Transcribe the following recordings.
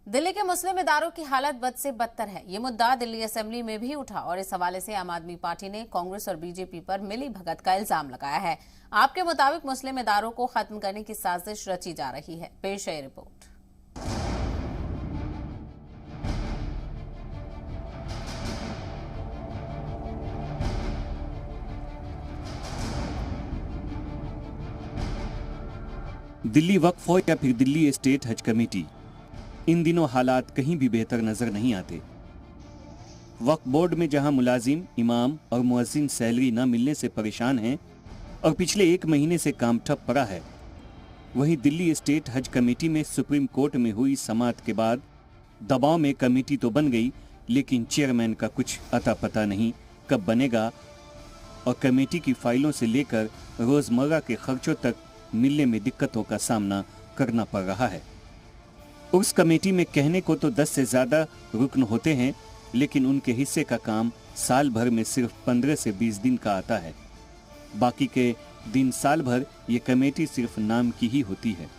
दिल्ली के मुस्लिम इदारों की हालत बद से बदतर है। ये मुद्दा दिल्ली असेंबली में भी उठा और इस हवाले से आम आदमी पार्टी ने कांग्रेस और बीजेपी पर मिली भगत का इल्जाम लगाया है। आपके मुताबिक मुस्लिम इदारों को खत्म करने की साजिश रची जा रही है। पेश है रिपोर्ट। दिल्ली वक्फ हो या फिर दिल्ली स्टेट हज कमेटी, इन दिनों हालात कहीं भी बेहतर नजर नहीं आते। वक्फ बोर्ड में जहां मुलाजिम, इमाम और मुअज्जिन सैलरी न मिलने से परेशान हैं और पिछले 1 महीने से काम ठप पड़ा है, वहीं दिल्ली स्टेट हज कमेटी में सुप्रीम कोर्ट में हुई समाअत के बाद दबाव में कमेटी तो बन गई, लेकिन चेयरमैन का कुछ अता पता नहीं कब बनेगा और कमेटी की फाइलों से लेकर रोजमर्रा के खर्चों तक मिलने में दिक्कतों का सामना करना पड़ रहा है। उस कमेटी में कहने को तो 10 से ज्यादा रुकन होते हैं, लेकिन उनके हिस्से का काम साल भर में सिर्फ 15 से 20 दिन का आता है। बाकी के दिन साल भर ये कमेटी सिर्फ नाम की ही होती है,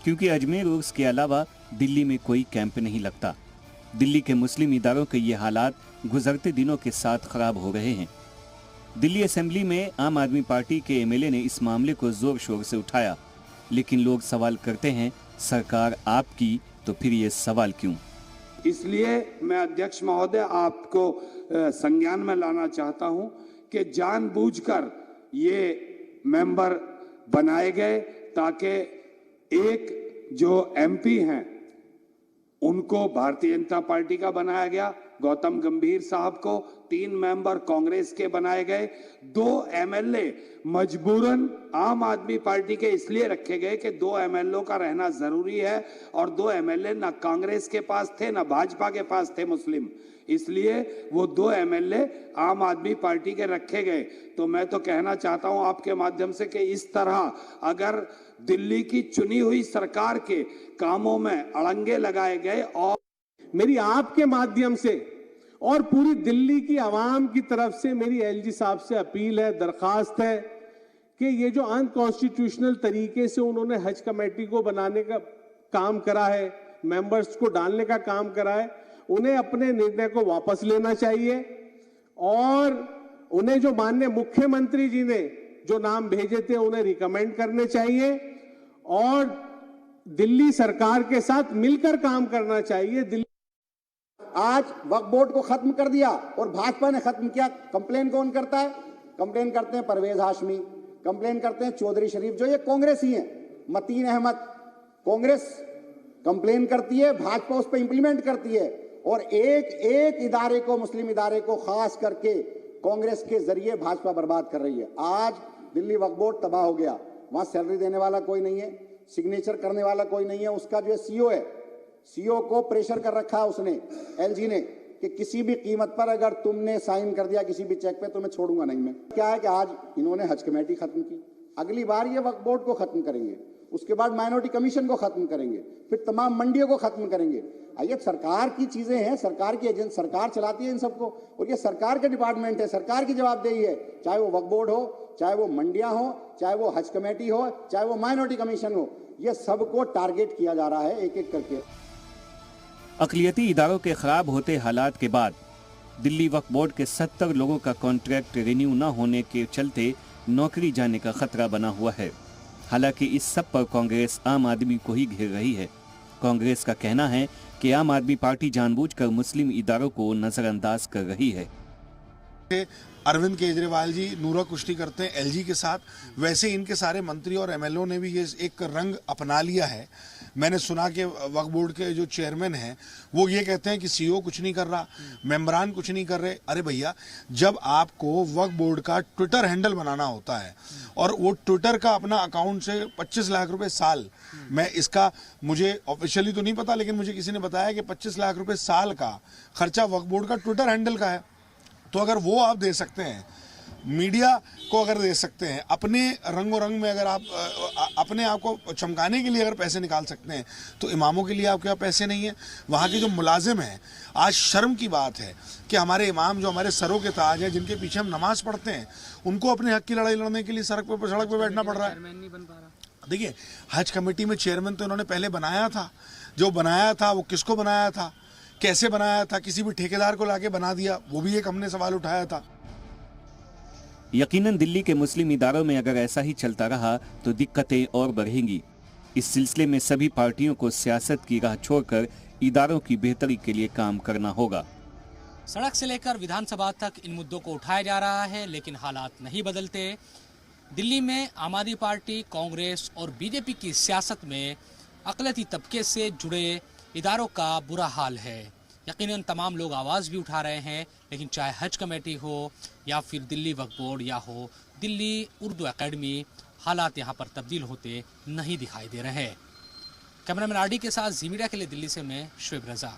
क्योंकि अजमेर उर्स के अलावा दिल्ली में कोई कैंप नहीं लगता। दिल्ली के मुस्लिम इदारों के ये हालात गुजरते दिनों के साथ खराब हो रहे हैं। दिल्ली असेंबली में आम आदमी पार्टी के एमएलए ने इस मामले को जोर शोर से उठाया, लेकिन लोग सवाल करते हैं, सरकार आपकी तो फिर ये सवाल क्यों? इसलिए मैं अध्यक्ष महोदय आपको संज्ञान में लाना चाहता हूं कि जानबूझकर ये मेंबर बनाए गए ताकि एक जो एमपी हैं उनको भारतीय जनता पार्टी का बनाया गया, गौतम गंभीर साहब को 3 मेंबर कांग्रेस के बनाए गए, 2 एमएलए मजबूरन आम आदमी पार्टी के इसलिए रखे गए कि 2 एमएलए का रहना जरूरी है और 2 एमएलए ना कांग्रेस के पास थे ना भाजपा के पास थे मुस्लिम, इसलिए वो 2 एमएलए आम आदमी पार्टी के रखे गए। तो मैं तो कहना चाहता हूं आपके माध्यम से कि इस तरह अगर दिल्ली की चुनी हुई सरकार के कामों में अड़ंगे लगाए गए और मेरी आपके माध्यम से और पूरी दिल्ली की आवाम की तरफ से मेरी एलजी साहब से अपील है, दरखास्त है कि ये जो अनकॉन्स्टिट्यूशनल तरीके से उन्होंने हज कमेटी को बनाने का काम करा है, मेंबर्स को डालने का काम करा है, उन्हें अपने निर्णय को वापस लेना चाहिए और उन्हें जो माननीय मुख्यमंत्री जी ने जो नाम भेजे थे उन्हें रिकमेंड करने चाहिए और दिल्ली सरकार के साथ मिलकर काम करना चाहिए। आज वक्फ बोर्ड को खत्म कर दिया और भाजपा ने खत्म किया। कंप्लेन कौन करता है? कंप्लेन करते हैं परवेज हाशमी, कंप्लेन करते हैं चौधरी शरीफ, जो ये कांग्रेसी हैं, मतीन अहमद। कांग्रेस कंप्लेन करती है, भाजपा उस पर इंप्लीमेंट करती है और एक इदारे को, मुस्लिम इदारे को खास करके कांग्रेस के जरिए भाजपा बर्बाद कर रही है। आज दिल्ली वक्फ बोर्ड तबाह हो गया, वहां सैलरी देने वाला कोई नहीं है, सिग्नेचर करने वाला कोई नहीं है। उसका जो सीईओ है, सीईओ को प्रेशर कर रखा है उसने, एलजी ने, कि किसी भी कीमत पर अगर तुमने साइन कर दिया किसी भी चेक पे तो मैं छोड़ूंगा नहीं। मैं क्या है कि आज इन्होंने हज कमेटी खत्म की, अगली बार ये वक्फ बोर्ड को खत्म करेंगे, उसके बाद माइनॉरिटी कमीशन को खत्म करेंगे, फिर तमाम मंडियों को खत्म करेंगे। ये सरकार की चीजें हैं, सरकार की एजेंट, सरकार चलाती है इन सबको और ये सरकार के डिपार्टमेंट है, सरकार की जवाबदेही है। चाहे वो वक्फ बोर्ड हो, चाहे वो मंडियां हो, चाहे वो हज कमेटी हो, चाहे वो माइनॉरिटी कमीशन हो, ये सबको टारगेट किया जा रहा है एक एक करके। अक़लियती इदारों के खराब होते हालात के बाद दिल्ली वक्फ बोर्ड के 70 लोगों का कॉन्ट्रैक्ट रिन्यू न होने के चलते नौकरी जाने का खतरा बना हुआ है। हालांकि इस सब पर कांग्रेस आम आदमी को ही घेर रही है। कांग्रेस का कहना है कि आम आदमी पार्टी जानबूझकर मुस्लिम इदारों को नजरअंदाज कर रही है। अरविंद केजरीवाल जी नूरा कुश्ती करते हैं एलजी के साथ, वैसे इनके सारे मंत्री और एमएलओ ने भी ये एक रंग अपना लिया है। मैंने सुना कि वक्फ बोर्ड के जो चेयरमैन हैं वो ये कहते हैं कि सीईओ कुछ नहीं कर रहा, मेंबरान कुछ नहीं कर रहे। अरे भैया, जब आपको वक्फ बोर्ड का ट्विटर हैंडल बनाना होता है और वो ट्विटर का अपना अकाउंट से 25 लाख रुपए साल, मैं इसका मुझे ऑफिशियली तो नहीं पता, लेकिन मुझे किसी ने बताया कि 25 लाख रुपए साल का खर्चा वक्फ बोर्ड का ट्विटर हैंडल का है। तो अगर वो आप दे सकते हैं, मीडिया को अगर दे सकते हैं, अपने रंगों रंग में अगर आप अपने आप को चमकाने के लिए अगर पैसे निकाल सकते हैं, तो इमामों के लिए आपके पास पैसे नहीं है। वहाँ के जो मुलाजिम हैं, आज शर्म की बात है कि हमारे इमाम जो हमारे सरों के ताज हैं, जिनके पीछे हम नमाज पढ़ते हैं, उनको अपने हक की लड़ाई लड़ने के लिए सड़क पे बैठना पड़ रहा है। देखिए, हज कमेटी में चेयरमैन तो इन्होंने पहले बनाया था, जो बनाया था वो किसको बनाया था, कैसे बनाया था, किसी भी ठेकेदार को लाके बना दिया, वो भी एक हमने सवाल उठाया था। यकीनन दिल्ली के मुस्लिम इदारों में अगर ऐसा ही चलता रहा तो दिक्कतें और बढ़ेंगी। इस सिलसिले में सभी पार्टियों को सियासत की राह छोड़कर इदारों की बेहतरी के लिए काम करना होगा। सड़क से लेकर विधानसभा तक इन मुद्दों को उठाया जा रहा है, लेकिन हालात नहीं बदलते। दिल्ली में आम आदमी पार्टी, कांग्रेस और बीजेपी की सियासत में अक़लियती तबके से जुड़े इदारों का बुरा हाल है। यकीनन तमाम लोग आवाज़ भी उठा रहे हैं, लेकिन चाहे हज कमेटी हो या फिर दिल्ली वक्फ बोर्ड या हो दिल्ली उर्दू एकेडमी, हालात यहाँ पर तब्दील होते नहीं दिखाई दे रहे। कैमरामैन आरडी के साथ जी मीडिया के लिए दिल्ली से मैं शुएब रजा।